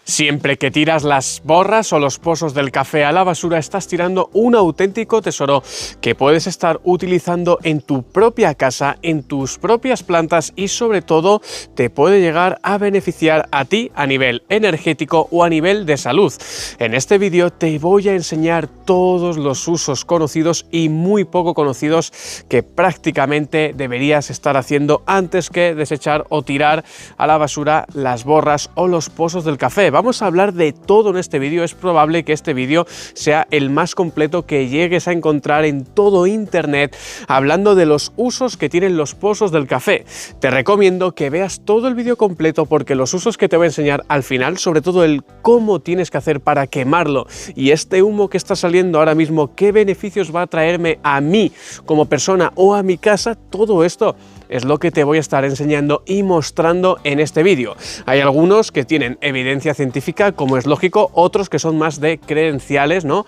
Siempre que tiras las borras o los pozos del café a la basura, estás tirando un auténtico tesoro que puedes estar utilizando en tu propia casa, en tus propias plantas y sobre todo te puede llegar a beneficiar a ti a nivel energético o a nivel de salud. En este vídeo te voy a enseñar todos los usos conocidos y muy poco conocidos que prácticamente deberías estar haciendo antes que desechar o tirar a la basura las borras o los pozos del café. Vamos a hablar de todo en este vídeo. Es probable que este vídeo sea el más completo que llegues a encontrar en todo internet, hablando de los usos que tienen los pozos del café. Te recomiendo que veas todo el vídeo completo porque los usos que te voy a enseñar al final, sobre todo el cómo tienes que hacer para quemarlo y este humo que está saliendo ahora mismo, qué beneficios va a traerme a mí como persona o a mi casa, todo esto es lo que te voy a estar enseñando y mostrando en este vídeo. Hay algunos que tienen evidencia científica, como es lógico, otros que son más de creenciales, ¿no?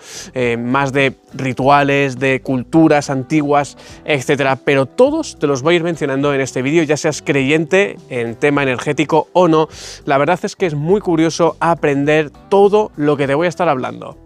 Más de rituales, de culturas antiguas, etcétera. Pero todos te los voy a ir mencionando en este vídeo, ya seas creyente en tema energético o no. La verdad es que es muy curioso aprender todo lo que te voy a estar hablando.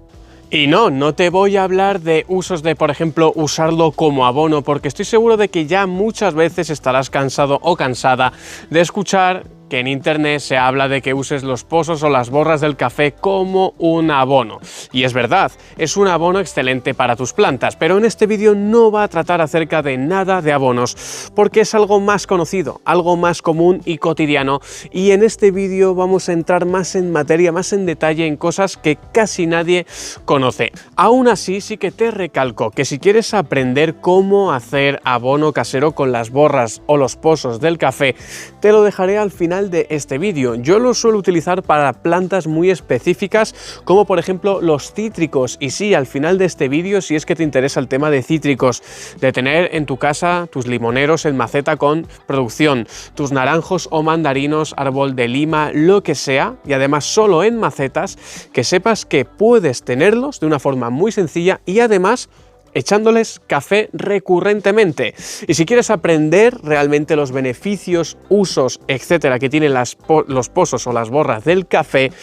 Y no te voy a hablar de usos de, por ejemplo, usarlo como abono, porque estoy seguro de que ya muchas veces estarás cansado o cansada de escuchar que en internet se habla de que uses los pozos o las borras del café como un abono. Y es verdad, es un abono excelente para tus plantas, pero en este vídeo no va a tratar acerca de nada de abonos, porque es algo más conocido, algo más común y cotidiano, y en este vídeo vamos a entrar más en materia, más en detalle en cosas que casi nadie conoce. Aún así, sí que te recalco que si quieres aprender cómo hacer abono casero con las borras o los pozos del café, te lo dejaré al final de este vídeo. Yo lo suelo utilizar para plantas muy específicas, como por ejemplo los cítricos, y sí, al final de este vídeo, si es que te interesa el tema de cítricos, de tener en tu casa tus limoneros en maceta con producción, tus naranjos o mandarinos, árbol de lima, lo que sea, y además solo en macetas, que sepas que puedes tenerlos de una forma muy sencilla y además echándoles café recurrentemente. Y si quieres aprender realmente los beneficios, usos, etcétera, que tienen los pozos o las borras del café,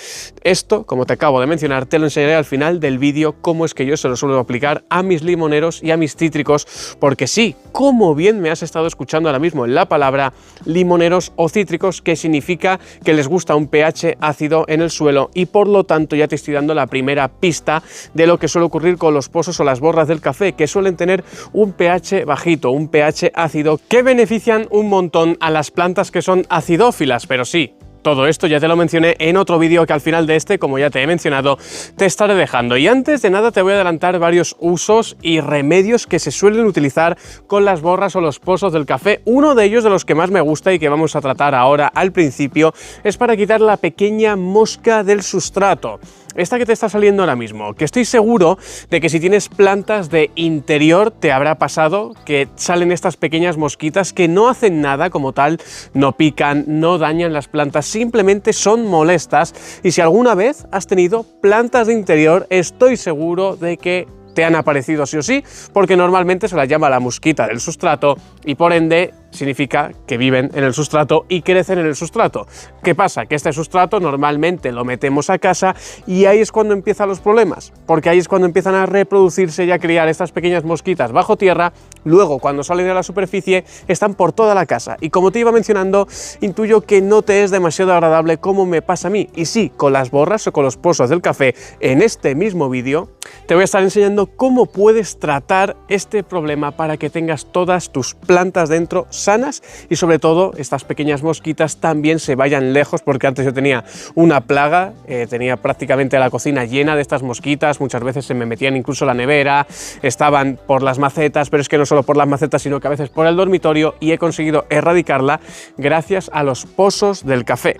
esto, como te acabo de mencionar, te lo enseñaré al final del vídeo cómo es que yo se lo suelo aplicar a mis limoneros y a mis cítricos, porque sí, como bien me has estado escuchando ahora mismo en la palabra limoneros o cítricos, que significa que les gusta un pH ácido en el suelo, y por lo tanto ya te estoy dando la primera pista de lo que suele ocurrir con los pozos o las borras del café, que suelen tener un pH bajito, un pH ácido, que benefician un montón a las plantas que son acidófilas. Pero sí, todo esto ya te lo mencioné en otro vídeo que al final de este, como ya te he mencionado, te estaré dejando. Y antes de nada te voy a adelantar varios usos y remedios que se suelen utilizar con las borras o los pozos del café. Uno de ellos, de los que más me gusta y que vamos a tratar ahora al principio, es para quitar la pequeña mosca del sustrato. Esta que te está saliendo ahora mismo, que estoy seguro de que si tienes plantas de interior te habrá pasado que salen estas pequeñas mosquitas que no hacen nada como tal, no pican, no dañan las plantas, simplemente son molestas. Y si alguna vez has tenido plantas de interior, estoy seguro de que te han aparecido sí o sí, porque normalmente se las llama la mosquita del sustrato y por ende significa que viven en el sustrato y crecen en el sustrato. ¿Qué pasa? Que este sustrato normalmente lo metemos a casa y ahí es cuando empiezan los problemas, porque ahí es cuando empiezan a reproducirse y a criar estas pequeñas mosquitas bajo tierra. Luego, cuando salen a la superficie, están por toda la casa y, como te iba mencionando, intuyo que no te es demasiado agradable como me pasa a mí. Y sí, con las borras o con los pozos del café, en este mismo vídeo te voy a estar enseñando cómo puedes tratar este problema para que tengas todas tus plantas dentro sanas y sobre todo estas pequeñas mosquitas también se vayan lejos, porque antes yo tenía una plaga, tenía prácticamente la cocina llena de estas mosquitas, muchas veces se me metían incluso la nevera, estaban por las macetas, pero es que no solo por las macetas sino que a veces por el dormitorio, y he conseguido erradicarla gracias a los pozos del café.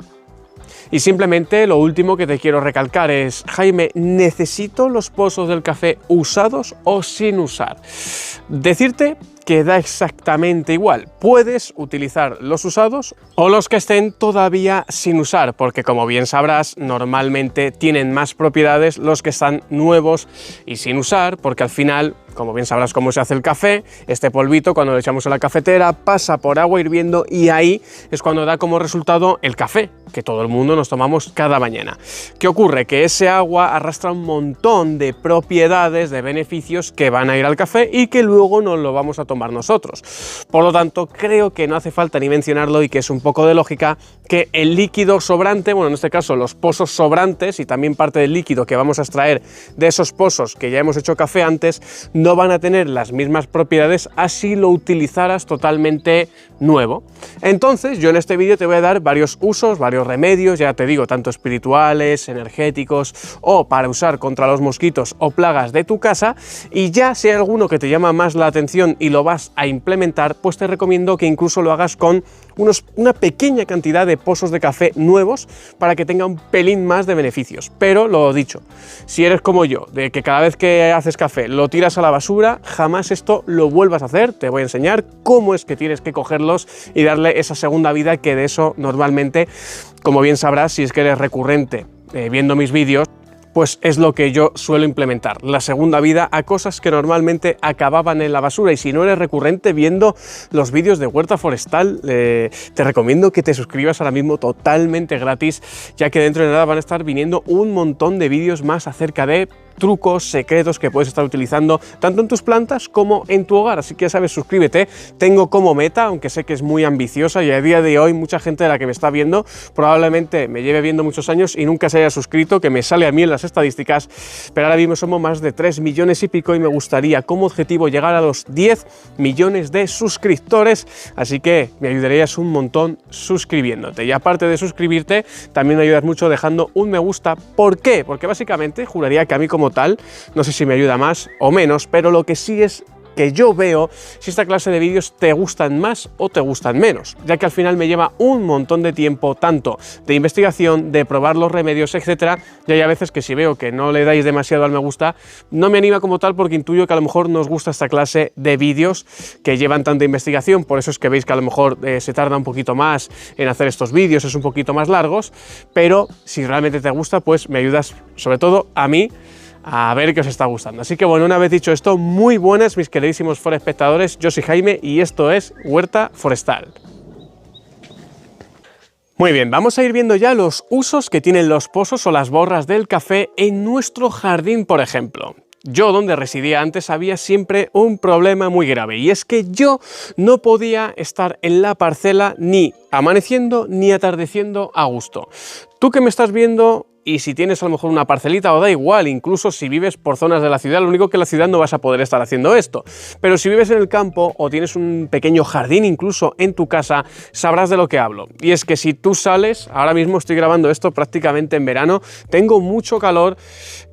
Y simplemente lo último que te quiero recalcar es: Jaime, ¿necesito los pozos del café usados o sin usar? Decirte que da exactamente igual. Puedes utilizar los usados o los que estén todavía sin usar, porque como bien sabrás, normalmente tienen más propiedades los que están nuevos y sin usar, porque al final, como bien sabrás cómo se hace el café, este polvito cuando lo echamos a la cafetera pasa por agua hirviendo y ahí es cuando da como resultado el café, que todo el mundo nos tomamos cada mañana. ¿Qué ocurre? Que ese agua arrastra un montón de propiedades, de beneficios que van a ir al café y que luego nos lo vamos a tomar nosotros. Por lo tanto, creo que no hace falta ni mencionarlo y que es un poco de lógica que el líquido sobrante, bueno, en este caso los pozos sobrantes y también parte del líquido que vamos a extraer de esos pozos que ya hemos hecho café antes, no van a tener las mismas propiedades así lo utilizaras totalmente nuevo. Entonces, yo en este vídeo te voy a dar varios usos, varios remedios, ya te digo, tanto espirituales, energéticos o para usar contra los mosquitos o plagas de tu casa, y ya si hay alguno que te llama más la atención y lo vas a implementar, pues te recomiendo que incluso lo hagas con una pequeña cantidad de pozos de café nuevos para que tenga un pelín más de beneficios. Pero lo dicho, si eres como yo, de que cada vez que haces café lo tiras a la basura, jamás esto lo vuelvas a hacer. Te voy a enseñar cómo es que tienes que cogerlos y darle esa segunda vida, que de eso normalmente, como bien sabrás si es que eres recurrente viendo mis vídeos, pues es lo que yo suelo implementar, la segunda vida a cosas que normalmente acababan en la basura. Y si no eres recurrente viendo los vídeos de Huerta Forestal, te recomiendo que te suscribas ahora mismo totalmente gratis, ya que dentro de nada van a estar viniendo un montón de vídeos más acerca de trucos, secretos que puedes estar utilizando tanto en tus plantas como en tu hogar. Así que ya sabes, suscríbete. Tengo como meta, aunque sé que es muy ambiciosa y a día de hoy mucha gente de la que me está viendo probablemente me lleve viendo muchos años y nunca se haya suscrito, que me sale a mí en las estadísticas, pero ahora mismo somos más de 3 millones y pico y me gustaría como objetivo llegar a los 10 millones de suscriptores, así que me ayudarías un montón suscribiéndote. Y aparte de suscribirte, también me ayudas mucho dejando un me gusta. ¿Por qué? Porque básicamente juraría que a mí como tal, no sé si me ayuda más o menos, pero lo que sí es que yo veo si esta clase de vídeos te gustan más o te gustan menos, ya que al final me lleva un montón de tiempo, tanto de investigación, de probar los remedios, etcétera, y hay a veces que si veo que no le dais demasiado al me gusta, no me anima como tal, porque intuyo que a lo mejor no os gusta esta clase de vídeos que llevan tanta investigación. Por eso es que veis que a lo mejor se tarda un poquito más en hacer estos vídeos, es un poquito más largos, pero si realmente te gusta, pues me ayudas sobre todo a mí a ver qué os está gustando. Así que bueno, una vez dicho esto, muy buenas mis queridísimos forespectadores, yo soy Jaime y esto es Huerta Forestal. Muy bien, vamos a ir viendo ya los usos que tienen los pozos o las borras del café en nuestro jardín, por ejemplo. Yo, donde residía antes, había siempre un problema muy grave, y es que yo no podía estar en la parcela ni amaneciendo ni atardeciendo a gusto. Tú que me estás viendo, y si tienes a lo mejor una parcelita, o da igual, incluso si vives por zonas de la ciudad, lo único que en la ciudad no vas a poder estar haciendo esto, pero si vives en el campo o tienes un pequeño jardín incluso en tu casa, sabrás de lo que hablo. Y es que si tú sales, ahora mismo estoy grabando esto prácticamente en verano, tengo mucho calor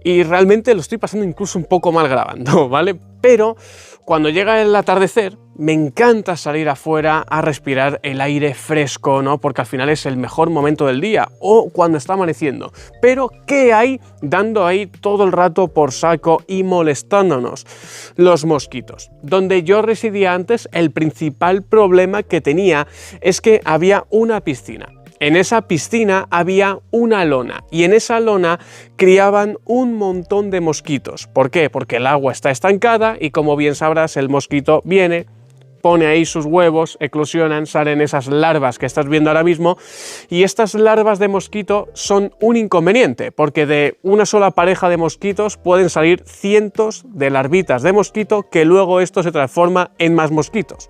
y realmente lo estoy pasando incluso un poco mal grabando, ¿vale? Pero cuando llega el atardecer, me encanta salir afuera a respirar el aire fresco, ¿no? Porque al final es el mejor momento del día, o cuando está amaneciendo. Pero ¿qué hay dando ahí todo el rato por saco y molestándonos? Los mosquitos. Donde yo residía antes, el principal problema que tenía es que había una piscina. En esa piscina había una lona y en esa lona criaban un montón de mosquitos. ¿Por qué? Porque el agua está estancada y, como bien sabrás, el mosquito viene, pone ahí sus huevos, eclosionan, salen esas larvas que estás viendo ahora mismo, y estas larvas de mosquito son un inconveniente, porque de una sola pareja de mosquitos pueden salir cientos de larvitas de mosquito que luego esto se transforma en más mosquitos.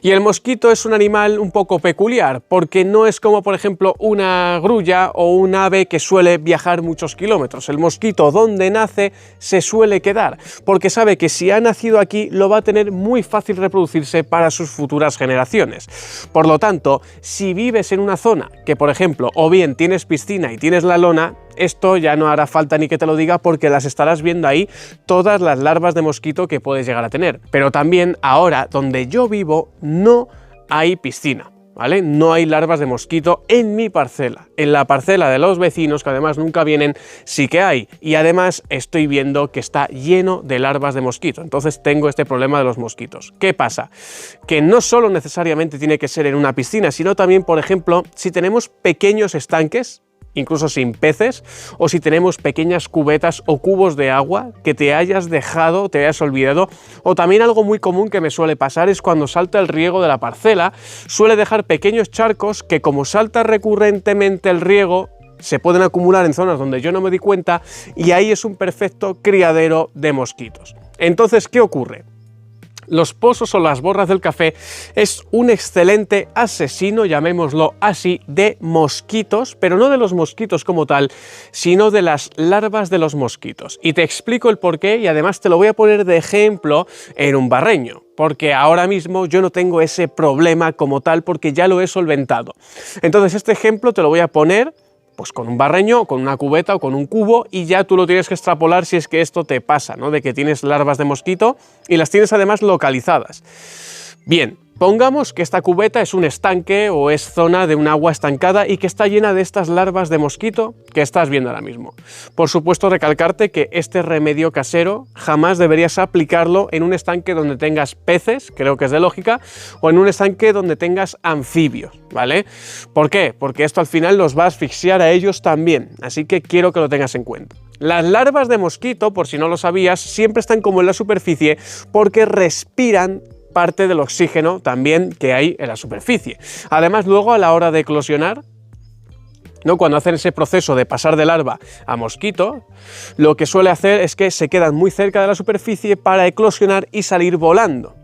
Y el mosquito es un animal un poco peculiar, porque no es como, por ejemplo, una grulla o un ave que suele viajar muchos kilómetros. El mosquito, donde nace, se suele quedar, porque sabe que si ha nacido aquí lo va a tener muy fácil reproducirse para sus futuras generaciones. Por lo tanto, si vives en una zona que, por ejemplo, o bien tienes piscina y tienes la lona, esto ya no hará falta ni que te lo diga, porque las estarás viendo ahí, todas las larvas de mosquito que puedes llegar a tener. Pero también ahora, donde yo vivo, no hay piscina, ¿vale? No hay larvas de mosquito en mi parcela. En la parcela de los vecinos, que además nunca vienen, sí que hay. Y además estoy viendo que está lleno de larvas de mosquito. Entonces tengo este problema de los mosquitos. ¿Qué pasa? Que no solo necesariamente tiene que ser en una piscina, sino también, por ejemplo, si tenemos pequeños estanques, incluso sin peces, o si tenemos pequeñas cubetas o cubos de agua que te hayas dejado, te hayas olvidado. O también algo muy común que me suele pasar es cuando salta el riego de la parcela, suele dejar pequeños charcos que, como salta recurrentemente el riego, se pueden acumular en zonas donde yo no me di cuenta, y ahí es un perfecto criadero de mosquitos. Entonces, ¿qué ocurre? Los pozos o las borras del café es un excelente asesino, llamémoslo así, de mosquitos, pero no de los mosquitos como tal, sino de las larvas de los mosquitos. Y te explico el porqué, y además te lo voy a poner de ejemplo en un barreño, porque ahora mismo yo no tengo ese problema como tal porque ya lo he solventado. Entonces este ejemplo te lo voy a poner pues con un barreño, con una cubeta o con un cubo, y ya tú lo tienes que extrapolar si es que esto te pasa, ¿no? De que tienes larvas de mosquito y las tienes además localizadas. Bien, pongamos que esta cubeta es un estanque o es zona de un agua estancada y que está llena de estas larvas de mosquito que estás viendo ahora mismo. Por supuesto, recalcarte que este remedio casero jamás deberías aplicarlo en un estanque donde tengas peces, creo que es de lógica, o en un estanque donde tengas anfibios, ¿vale? ¿Por qué? Porque esto al final los va a asfixiar a ellos también, así que quiero que lo tengas en cuenta. Las larvas de mosquito, por si no lo sabías, siempre están como en la superficie porque respiran parte del oxígeno también que hay en la superficie. Además, luego a la hora de eclosionar, ¿no? Cuando hacen ese proceso de pasar de larva a mosquito, lo que suele hacer es que se quedan muy cerca de la superficie para eclosionar y salir volando.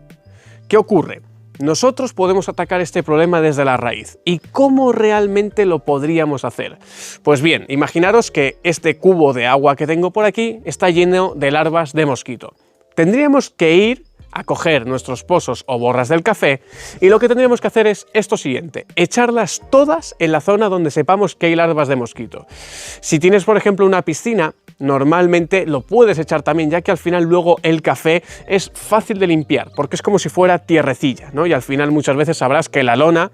¿Qué ocurre? Nosotros podemos atacar este problema desde la raíz. ¿Y cómo realmente lo podríamos hacer? Pues bien, imaginaros que este cubo de agua que tengo por aquí está lleno de larvas de mosquito. Tendríamos que ir a coger nuestros pozos o borras del café, y lo que tendríamos que hacer es esto siguiente: echarlas todas en la zona donde sepamos que hay larvas de mosquito. Si tienes, por ejemplo, una piscina, normalmente lo puedes echar también, ya que al final luego el café es fácil de limpiar, porque es como si fuera tierrecilla, ¿no? Y al final muchas veces sabrás que la lona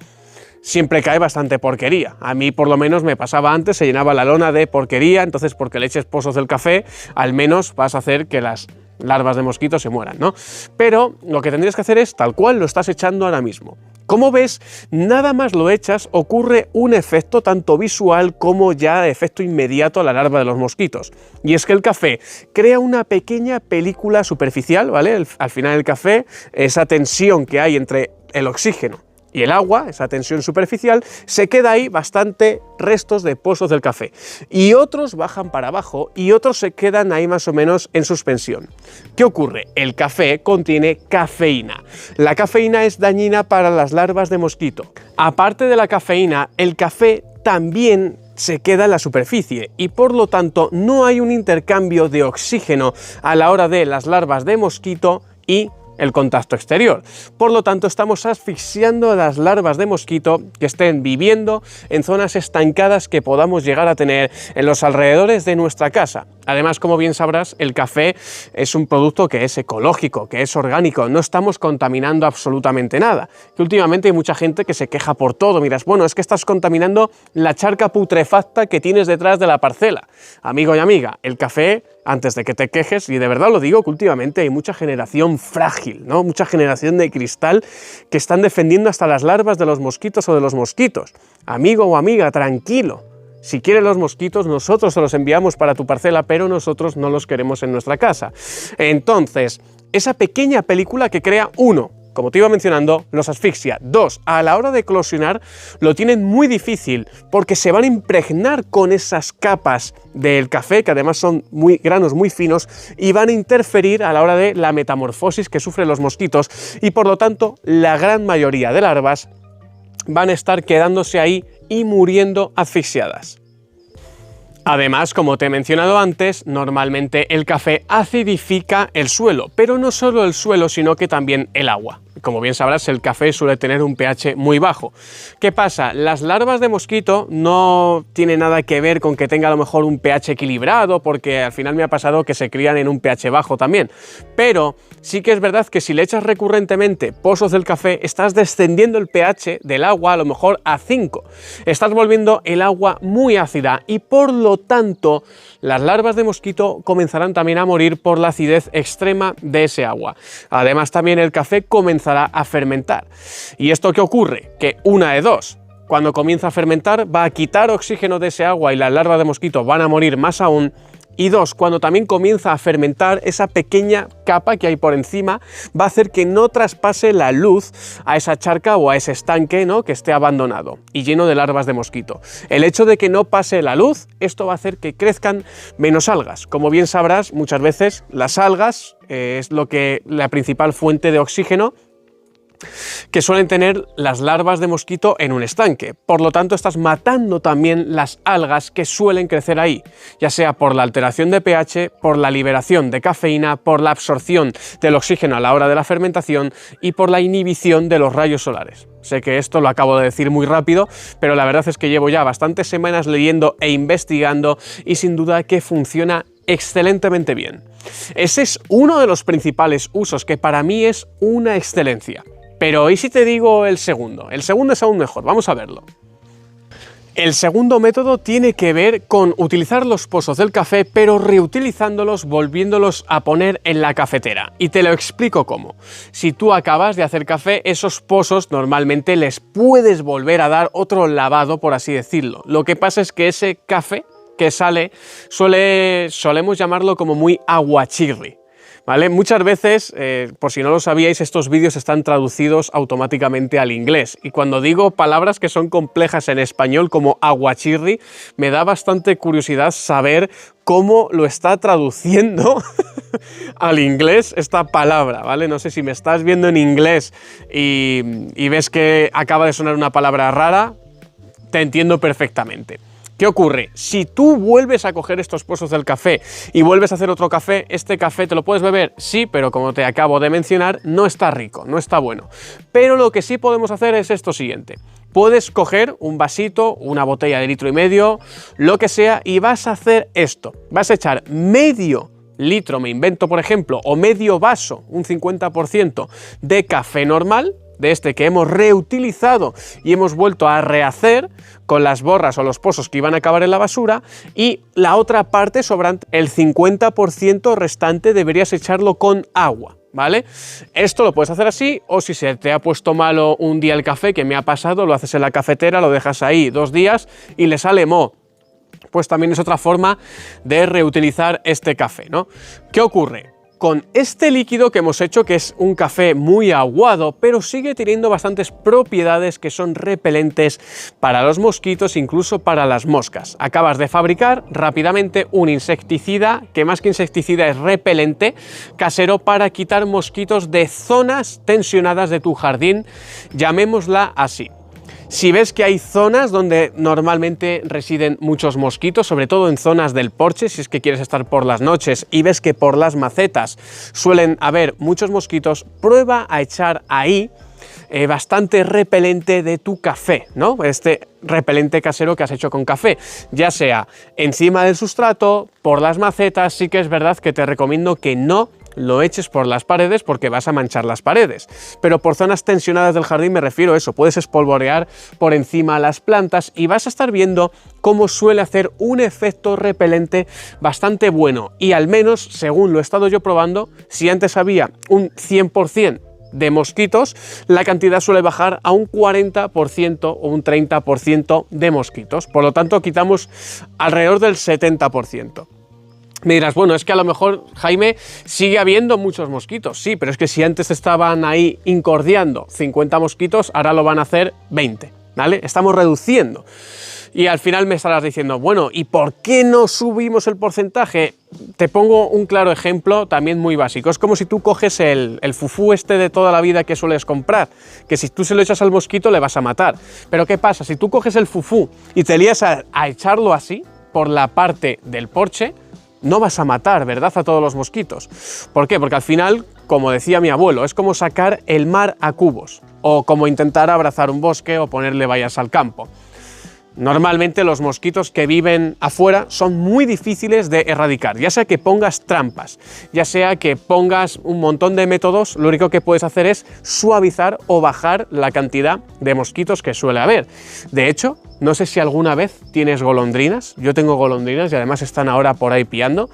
siempre cae bastante porquería. A mí por lo menos me pasaba antes, se llenaba la lona de porquería, entonces porque le eches pozos del café, al menos vas a hacer que las larvas de mosquito se mueran, ¿no? Pero lo que tendrías que hacer es tal cual lo estás echando ahora mismo. Como ves, nada más lo echas, ocurre un efecto tanto visual como ya efecto inmediato a la larva de los mosquitos. Y es que el café crea una pequeña película superficial, ¿vale? Al final el café, esa tensión que hay entre el oxígeno y el agua, esa tensión superficial, se queda ahí bastante restos de pozos del café. Y otros bajan para abajo y otros se quedan ahí más o menos en suspensión. ¿Qué ocurre? El café contiene cafeína. La cafeína es dañina para las larvas de mosquito. Aparte de la cafeína, el café también se queda en la superficie y por lo tanto no hay un intercambio de oxígeno a la hora de las larvas de mosquito y el contacto exterior. Por lo tanto, estamos asfixiando a las larvas de mosquito que estén viviendo en zonas estancadas que podamos llegar a tener en los alrededores de nuestra casa. Además, como bien sabrás, el café es un producto que es ecológico, que es orgánico, no estamos contaminando absolutamente nada. Que últimamente hay mucha gente que se queja por todo, miras, bueno, es que estás contaminando la charca putrefacta que tienes detrás de la parcela. Amigo y amiga, el café, antes de que te quejes, y de verdad lo digo, que últimamente hay mucha generación frágil, ¿no? Mucha generación de cristal que están defendiendo hasta las larvas de los mosquitos o de los mosquitos. Amigo o amiga, tranquilo. Si quieres los mosquitos, nosotros se los enviamos para tu parcela, pero nosotros no los queremos en nuestra casa. Entonces, esa pequeña película que crea, uno, como te iba mencionando, los asfixia. Dos, a la hora de eclosionar lo tienen muy difícil porque se van a impregnar con esas capas del café, que además son granos muy finos, y van a interferir a la hora de la metamorfosis que sufren los mosquitos, y por lo tanto la gran mayoría de larvas van a estar quedándose ahí y muriendo asfixiadas. Además, como te he mencionado antes, normalmente el café acidifica el suelo, pero no solo el suelo, sino que también el agua. Como bien sabrás, el café suele tener un pH muy bajo. ¿Qué pasa? Las larvas de mosquito no tienen nada que ver con que tenga a lo mejor un pH equilibrado, porque al final me ha pasado que se crían en un pH bajo también. Pero sí que es verdad que si le echas recurrentemente pozos del café, estás descendiendo el pH del agua a lo mejor a 5. Estás volviendo el agua muy ácida y por lo tanto las larvas de mosquito comenzarán también a morir por la acidez extrema de ese agua. Además, también el café comenzará a fermentar. ¿Y esto qué ocurre? Que una de dos: cuando comienza a fermentar, va a quitar oxígeno de ese agua y las larvas de mosquito van a morir más aún. Y dos, cuando también comienza a fermentar, esa pequeña capa que hay por encima va a hacer que no traspase la luz a esa charca o a ese estanque, ¿no?, que esté abandonado y lleno de larvas de mosquito. El hecho de que no pase la luz, esto va a hacer que crezcan menos algas. Como bien sabrás, muchas veces las algas es la principal fuente de oxígeno que suelen tener las larvas de mosquito en un estanque. Por lo tanto, estás matando también las algas que suelen crecer ahí, ya sea por la alteración de pH, por la liberación de cafeína, por la absorción del oxígeno a la hora de la fermentación y por la inhibición de los rayos solares. Sé que esto lo acabo de decir muy rápido, pero la verdad es que llevo ya bastantes semanas leyendo e investigando y sin duda que funciona excelentemente bien. Ese es uno de los principales usos, que para mí es una excelencia. Pero ¿y si te digo el segundo? El segundo es aún mejor, vamos a verlo. El segundo método tiene que ver con utilizar los pozos del café, pero reutilizándolos, volviéndolos a poner en la cafetera. Y te lo explico cómo. Si tú acabas de hacer café, esos pozos normalmente les puedes volver a dar otro lavado, por así decirlo. Lo que pasa es que ese café que sale solemos llamarlo como muy aguachirri. ¿Vale? Muchas veces, por si no lo sabíais, estos vídeos están traducidos automáticamente al inglés. Y cuando digo palabras que son complejas en español, como aguachirri, me da bastante curiosidad saber cómo lo está traduciendo al inglés esta palabra, ¿vale? No sé si me estás viendo en inglés y ves que acaba de sonar una palabra rara, te entiendo perfectamente. ¿Qué ocurre? Si tú vuelves a coger estos pozos del café y vuelves a hacer otro café, ¿este café te lo puedes beber? Sí, pero como te acabo de mencionar, no está rico, no está bueno. Pero lo que sí podemos hacer es esto siguiente. Puedes coger un vasito, una botella de 1,5 litros, lo que sea, y vas a hacer esto. Vas a echar medio litro, me invento por ejemplo, o medio vaso, un 50% de café normal, de este que hemos reutilizado y hemos vuelto a rehacer con las borras o los pozos que iban a acabar en la basura, y la otra parte sobrante, el 50% restante, deberías echarlo con agua, ¿vale? Esto lo puedes hacer así, o si se te ha puesto malo un día el café, que me ha pasado, lo haces en la cafetera, lo dejas ahí 2 días y le sale moho. Pues también es otra forma de reutilizar este café, ¿no? ¿Qué ocurre? Con este líquido que hemos hecho, que es un café muy aguado, pero sigue teniendo bastantes propiedades que son repelentes para los mosquitos, incluso para las moscas. Acabas de fabricar rápidamente un insecticida, que más que insecticida es repelente, casero, para quitar mosquitos de zonas tensionadas de tu jardín, llamémosla así. Si ves que hay zonas donde normalmente residen muchos mosquitos, sobre todo en zonas del porche, si es que quieres estar por las noches y ves que por las macetas suelen haber muchos mosquitos, prueba a echar ahí bastante repelente de tu café, ¿no? Este repelente casero que has hecho con café, ya sea encima del sustrato, por las macetas. Sí que es verdad que te recomiendo que no lo eches por las paredes porque vas a manchar las paredes, pero por zonas tensionadas del jardín me refiero a eso. Puedes espolvorear por encima las plantas y vas a estar viendo cómo suele hacer un efecto repelente bastante bueno, y al menos, según lo he estado yo probando, si antes había un 100% de mosquitos, la cantidad suele bajar a un 40% o un 30% de mosquitos. Por lo tanto, quitamos alrededor del 70%. Me dirás, bueno, es que a lo mejor, Jaime, sigue habiendo muchos mosquitos. Sí, pero es que si antes estaban ahí incordiando 50 mosquitos, ahora lo van a hacer 20, ¿vale? Estamos reduciendo. Y al final me estarás diciendo, bueno, ¿y por qué no subimos el porcentaje? Te pongo un claro ejemplo también muy básico. Es como si tú coges el fufú este de toda la vida que sueles comprar, que si tú se lo echas al mosquito le vas a matar. Pero ¿qué pasa? Si tú coges el fufú y te lías a echarlo así por la parte del porche, no vas a matar, ¿verdad?, a todos los mosquitos. ¿Por qué? Porque al final, como decía mi abuelo, es como sacar el mar a cubos, o como intentar abrazar un bosque o ponerle vallas al campo. Normalmente los mosquitos que viven afuera son muy difíciles de erradicar, ya sea que pongas trampas, ya sea que pongas un montón de métodos, lo único que puedes hacer es suavizar o bajar la cantidad de mosquitos que suele haber. De hecho, no sé si alguna vez tienes golondrinas. Yo tengo golondrinas y además están ahora por ahí piando.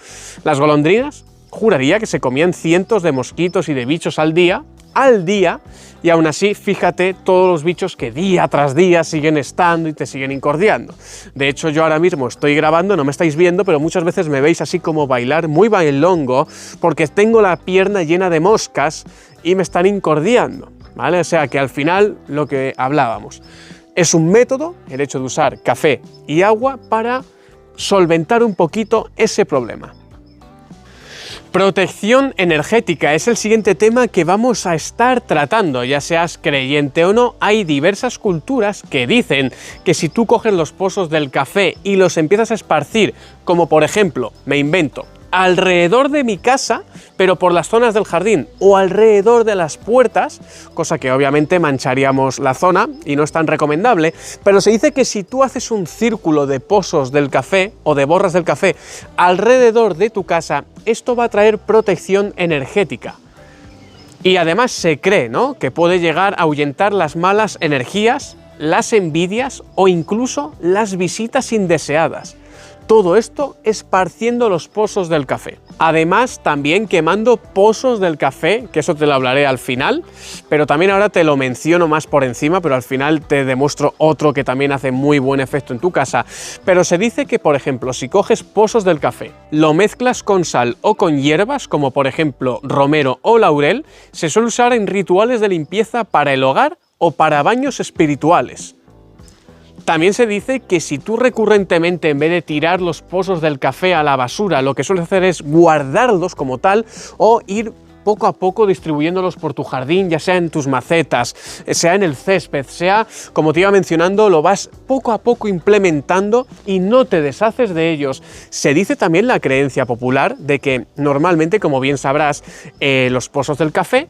Las golondrinas, juraría que se comían cientos de mosquitos y de bichos al día, al día, y aún así, fíjate todos los bichos que día tras día siguen estando y te siguen incordiando. De hecho, yo ahora mismo estoy grabando, no me estáis viendo, pero muchas veces me veis así como bailar muy bailongo, porque tengo la pierna llena de moscas y me están incordiando, ¿vale? O sea que al final, lo que hablábamos, es un método, el hecho de usar café y agua para solventar un poquito ese problema. Protección energética es el siguiente tema que vamos a estar tratando. Ya seas creyente o no, hay diversas culturas que dicen que si tú coges los pozos del café y los empiezas a esparcir, como por ejemplo, me invento, alrededor de mi casa, pero por las zonas del jardín o alrededor de las puertas, cosa que obviamente mancharíamos la zona y no es tan recomendable, pero se dice que si tú haces un círculo de pozos del café o de borras del café alrededor de tu casa, esto va a traer protección energética. Y además se cree, ¿no?, que puede llegar a ahuyentar las malas energías, las envidias o incluso las visitas indeseadas. Todo esto esparciendo los pozos del café. Además, también quemando pozos del café, que eso te lo hablaré al final, pero también ahora te lo menciono más por encima, pero al final te demuestro otro que también hace muy buen efecto en tu casa. Pero se dice que, por ejemplo, si coges pozos del café, lo mezclas con sal o con hierbas, como por ejemplo romero o laurel, se suele usar en rituales de limpieza para el hogar o para baños espirituales. También se dice que si tú recurrentemente, en vez de tirar los pozos del café a la basura, lo que sueles hacer es guardarlos como tal o ir poco a poco distribuyéndolos por tu jardín, ya sea en tus macetas, sea en el césped, sea, como te iba mencionando, lo vas poco a poco implementando y no te deshaces de ellos. Se dice también la creencia popular de que normalmente, como bien sabrás, los pozos del café,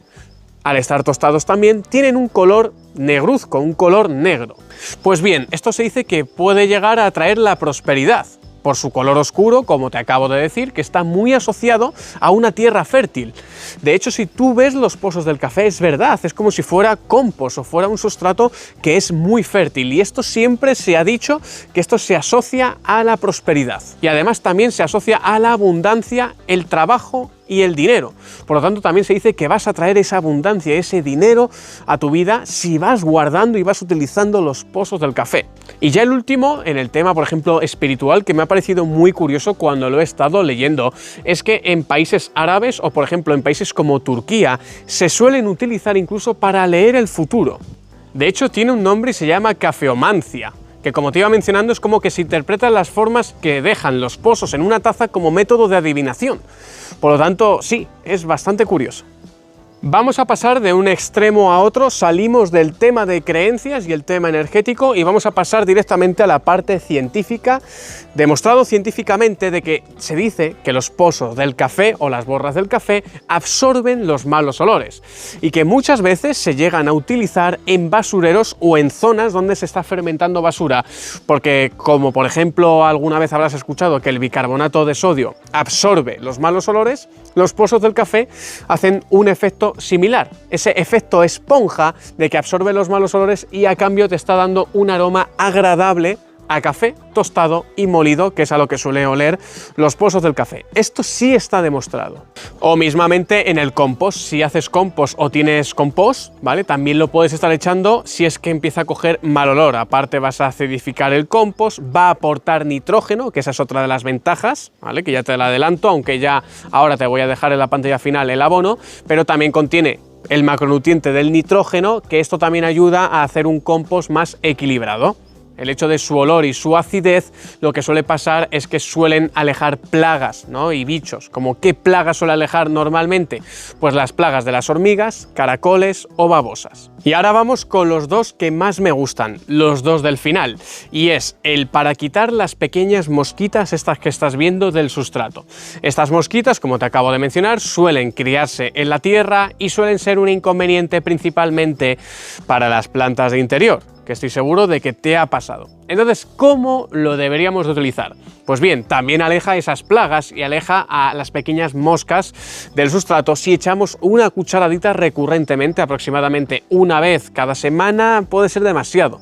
al estar tostados también, tienen un color negruzco, un color negro. Pues bien, esto se dice que puede llegar a atraer la prosperidad, por su color oscuro, como te acabo de decir, que está muy asociado a una tierra fértil. De hecho, si tú ves los pozos del café, es verdad, es como si fuera compost o fuera un sustrato que es muy fértil, y esto siempre se ha dicho que esto se asocia a la prosperidad. Y además también se asocia a la abundancia, el trabajo y el dinero. Por lo tanto, también se dice que vas a traer esa abundancia, ese dinero a tu vida si vas guardando y vas utilizando los pozos del café. Y ya el último, en el tema, por ejemplo, espiritual, que me ha parecido muy curioso cuando lo he estado leyendo, es que en países árabes o, por ejemplo, en países como Turquía, se suelen utilizar incluso para leer el futuro. De hecho, tiene un nombre y se llama cafeomancia, que, como te iba mencionando, es como que se interpretan las formas que dejan los pozos en una taza como método de adivinación. Por lo tanto, sí, es bastante curioso. Vamos a pasar de un extremo a otro, salimos del tema de creencias y el tema energético y vamos a pasar directamente a la parte científica, demostrado científicamente de que se dice que los pozos del café o las borras del café absorben los malos olores y que muchas veces se llegan a utilizar en basureros o en zonas donde se está fermentando basura, porque como por ejemplo alguna vez habrás escuchado que el bicarbonato de sodio absorbe los malos olores, los pozos del café hacen un efecto similar, ese efecto esponja de que absorbe los malos olores y a cambio te está dando un aroma agradable a café tostado y molido, que es a lo que suele oler los pozos del café. Esto sí está demostrado. O mismamente en el compost, si haces compost o tienes compost, ¿vale?, también lo puedes estar echando si es que empieza a coger mal olor. Aparte vas a acidificar el compost, va a aportar nitrógeno, que esa es otra de las ventajas, ¿vale?, que ya te la adelanto, aunque ya ahora te voy a dejar en la pantalla final el abono, pero también contiene el macronutriente del nitrógeno, que esto también ayuda a hacer un compost más equilibrado. El hecho de su olor y su acidez, lo que suele pasar es que suelen alejar plagas, ¿no?, y bichos. ¿Como qué plagas suele alejar normalmente? Pues las plagas de las hormigas, caracoles o babosas. Y ahora vamos con los dos que más me gustan, los dos del final, y es el para quitar las pequeñas mosquitas estas que estás viendo del sustrato. Estas mosquitas, como te acabo de mencionar, suelen criarse en la tierra y suelen ser un inconveniente principalmente para las plantas de interior, que estoy seguro de que te ha pasado. Entonces, ¿cómo lo deberíamos de utilizar? Pues bien, también aleja esas plagas y aleja a las pequeñas moscas del sustrato si echamos una cucharadita recurrentemente, aproximadamente una vez cada semana. Puede ser demasiado.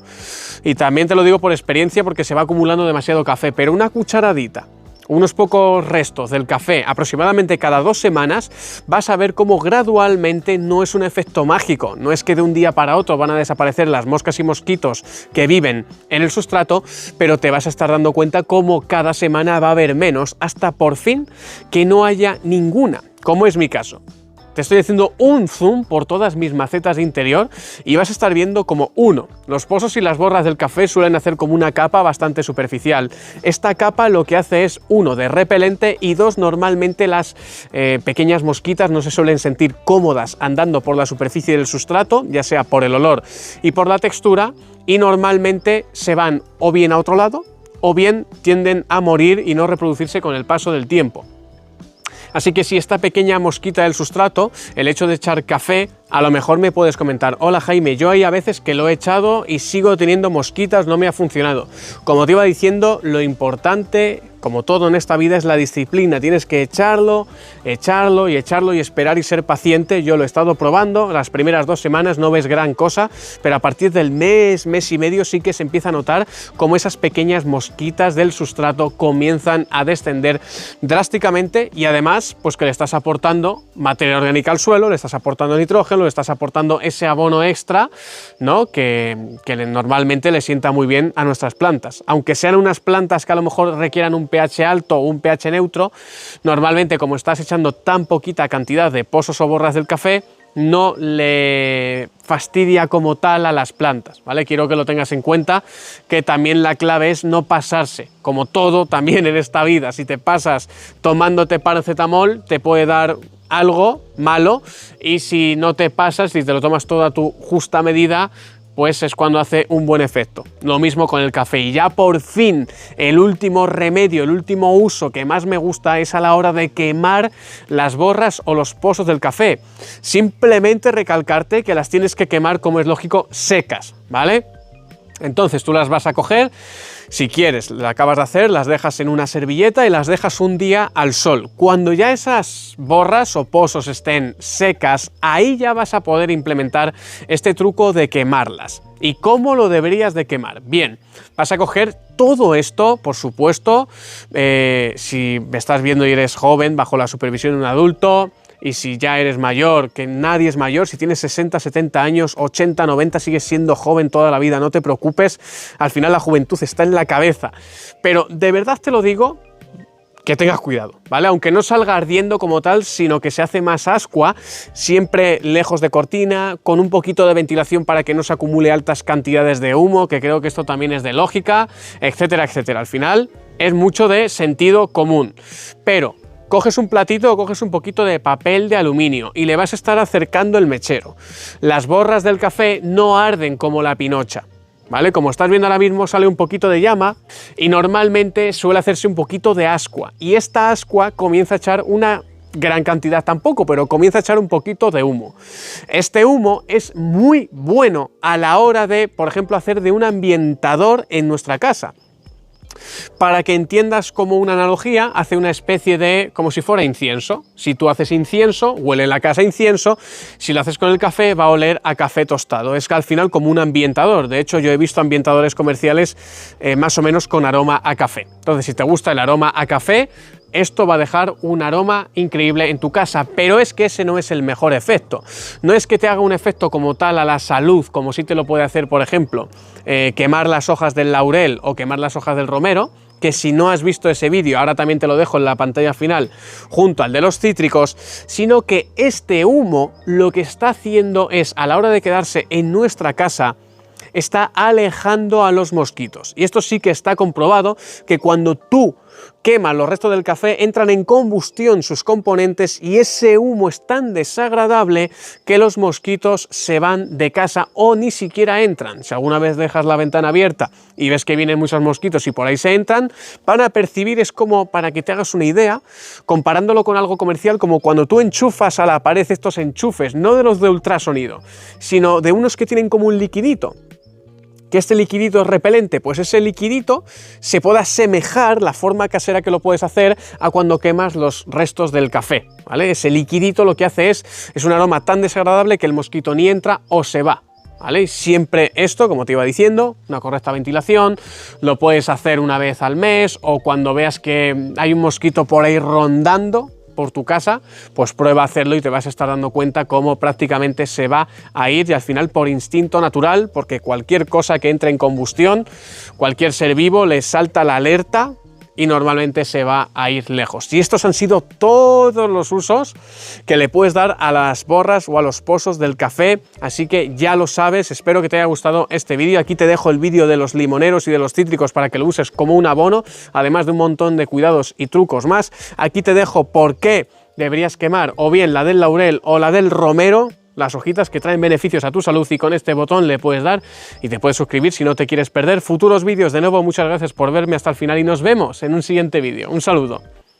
Y también te lo digo por experiencia porque se va acumulando demasiado café, pero una cucharadita unos pocos restos del café aproximadamente cada 2 semanas, vas a ver cómo gradualmente no es un efecto mágico, no es que de un día para otro van a desaparecer las moscas y mosquitos que viven en el sustrato, pero te vas a estar dando cuenta cómo cada semana va a haber menos hasta por fin que no haya ninguna, como es mi caso. Te estoy haciendo un zoom por todas mis macetas de interior y vas a estar viendo como los pozos y las borras del café suelen hacer como una capa bastante superficial. Esta capa lo que hace es, de repelente y normalmente las pequeñas mosquitas no se suelen sentir cómodas andando por la superficie del sustrato, ya sea por el olor y por la textura, y normalmente se van o bien a otro lado o bien tienden a morir y no reproducirse con el paso del tiempo. Así que si esta pequeña mosquita del sustrato, el hecho de echar café, a lo mejor me puedes comentar: hola Jaime, yo hay a veces que lo he echado y sigo teniendo mosquitas, no me ha funcionado. Como te iba diciendo, lo importante, como todo en esta vida, es la disciplina. Tienes que echarlo y esperar y ser paciente. Yo lo he estado probando, las primeras 2 semanas no ves gran cosa, pero a partir del mes y medio sí que se empieza a notar cómo esas pequeñas mosquitas del sustrato comienzan a descender drásticamente, y además pues que le estás aportando materia orgánica al suelo, le estás aportando nitrógeno, le estás aportando ese abono extra, ¿no? que normalmente le sienta muy bien a nuestras plantas. Aunque sean unas plantas que a lo mejor requieran un pH alto o un pH neutro, normalmente, como estás echando tan poquita cantidad de pozos o borras del café, no le fastidia como tal a las plantas, ¿vale? Quiero que lo tengas en cuenta, que también la clave es no pasarse, como todo también en esta vida. Si te pasas tomándote paracetamol, te puede dar algo malo, y si no te pasas, si te lo tomas todo a tu justa medida, pues es cuando hace un buen efecto. Lo mismo con el café. Y ya por fin, el último remedio, el último uso que más me gusta es a la hora de quemar las borras o los pozos del café. Simplemente recalcarte que las tienes que quemar, como es lógico, secas, ¿vale? Entonces tú las vas a coger, si quieres, las acabas de hacer, las dejas en una servilleta y las dejas un día al sol. Cuando ya esas borras o pozos estén secas, ahí ya vas a poder implementar este truco de quemarlas. ¿Y cómo lo deberías de quemar? Bien, vas a coger todo esto, por supuesto, si me estás viendo y eres joven, bajo la supervisión de un adulto. Y si ya eres mayor, que nadie es mayor, si tienes 60, 70 años, 80, 90, sigues siendo joven toda la vida, no te preocupes, al final la juventud está en la cabeza. Pero de verdad te lo digo, que tengas cuidado, ¿vale? Aunque no salga ardiendo como tal, sino que se hace más ascua, siempre lejos de cortina, con un poquito de ventilación para que no se acumule altas cantidades de humo, que creo que esto también es de lógica, etcétera, etcétera. Al final es mucho de sentido común, pero coges un platito o coges un poquito de papel de aluminio y le vas a estar acercando el mechero. Las borras del café no arden como la pinocha, ¿vale? Como estás viendo ahora mismo, sale un poquito de llama y normalmente suele hacerse un poquito de ascua, y esta ascua comienza a echar una gran cantidad tampoco, pero comienza a echar un poquito de humo. Este humo es muy bueno a la hora de, por ejemplo, hacer de un ambientador en nuestra casa. Para que entiendas como una analogía, hace una especie de, como si fuera incienso. Si tú haces incienso, huele la casa a incienso. Si lo haces con el café, va a oler a café tostado. Es que al final como un ambientador. De hecho, yo he visto ambientadores comerciales más o menos con aroma a café. Entonces, si te gusta el aroma a café, esto va a dejar un aroma increíble en tu casa, pero es que ese no es el mejor efecto. No es que te haga un efecto como tal a la salud, como sí te lo puede hacer, por ejemplo, quemar las hojas del laurel o quemar las hojas del romero, que si no has visto ese vídeo, ahora también te lo dejo en la pantalla final, junto al de los cítricos, sino que este humo lo que está haciendo es, a la hora de quedarse en nuestra casa, está alejando a los mosquitos. Y esto sí que está comprobado, que cuando tú quemas los restos del café, entran en combustión sus componentes y ese humo es tan desagradable que los mosquitos se van de casa o ni siquiera entran. Si alguna vez dejas la ventana abierta y ves que vienen muchos mosquitos y por ahí se entran, van a percibir, es como, para que te hagas una idea, comparándolo con algo comercial, como cuando tú enchufas a la pared estos enchufes, no de los de ultrasonido, sino de unos que tienen como un liquidito. Que este liquidito es repelente, pues ese liquidito se puede asemejar, la forma casera que lo puedes hacer, a cuando quemas los restos del café, ¿vale? Ese liquidito lo que hace es un aroma tan desagradable que el mosquito ni entra o se va, ¿vale? Siempre esto, como te iba diciendo, una correcta ventilación, lo puedes hacer una vez al mes o cuando veas que hay un mosquito por ahí rondando por tu casa, pues prueba a hacerlo y te vas a estar dando cuenta cómo prácticamente se va a ir, y al final por instinto natural, porque cualquier cosa que entre en combustión, cualquier ser vivo le salta la alerta y normalmente se va a ir lejos. Y estos han sido todos los usos que le puedes dar a las borras o a los pozos del café, así que ya lo sabes. Espero que te haya gustado este vídeo. Aquí te dejo el vídeo de los limoneros y de los cítricos para que lo uses como un abono, además de un montón de cuidados y trucos más. Aquí te dejo por qué deberías quemar o bien la del laurel o la del romero, las hojitas que traen beneficios a tu salud, y con este botón le puedes dar y te puedes suscribir si no te quieres perder futuros vídeos. De nuevo, muchas gracias por verme hasta el final y nos vemos en un siguiente vídeo. Un saludo.